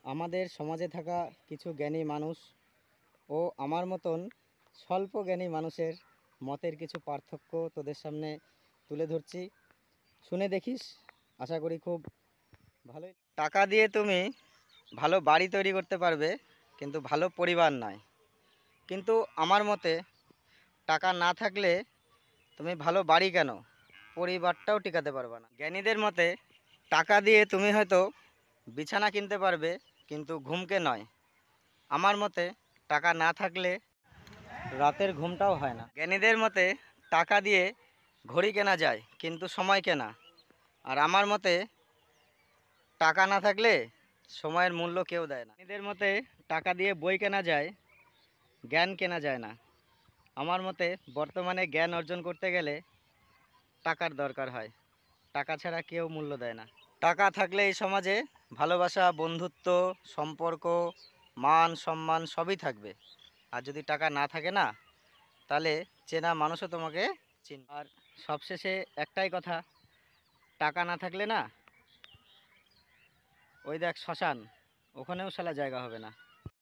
আমাদের সমাজে থাকা কিছু জ্ঞানী মানুষ ও আমার মতন স্বল্প জ্ঞানী মানুষের মতের কিছু পার্থক্য তোদের সামনে তুলে ধরছি, শুনে দেখিস। আশা করি খুব ভালোই। টাকা দিয়ে তুমি ভালো বাড়ি তৈরি করতে পারবে, কিন্তু ভালো পরিবার নয়। কিন্তু আমার মতে টাকা না থাকলে তুমি ভালো বাড়ি কেন, পরিবারটাও টিকাতে পারবে না। জ্ঞানীদের মতে টাকা দিয়ে তুমি হয়তো বিছানা কিনতে পারবে, কিন্তু ঘুমকে নয়। আমার মতে টাকা না থাকলে রাতের ঘুমটাও হয় না। জ্ঞানীদের মতে টাকা দিয়ে ঘড়ি কেনা যায়, কিন্তু সময় কেনা। আর আমার মতে টাকা না থাকলে সময়ের মূল্য কেউ দেয় না। জ্ঞানীদের মতে টাকা দিয়ে বই কেনা যায়, জ্ঞান কেনা যায় না। আমার মতে বর্তমানে জ্ঞান অর্জন করতে গেলে টাকার দরকার হয়, টাকা ছাড়া কেউ মূল্য দেয় না। টাকা থাকলে এই সমাজে ভালোবাসা, বন্ধুত্ব, সম্পর্ক, মান সম্মান সবই থাকবে। আর যদি টাকা না থাকে না, তাহলে চেনা মানুষও তোমাকে চিনবে। আর সবশেষে একটাই কথা, টাকা না থাকলে না, ওই দেখ শ্মশান, ওখানেও শালা জায়গা হবে না।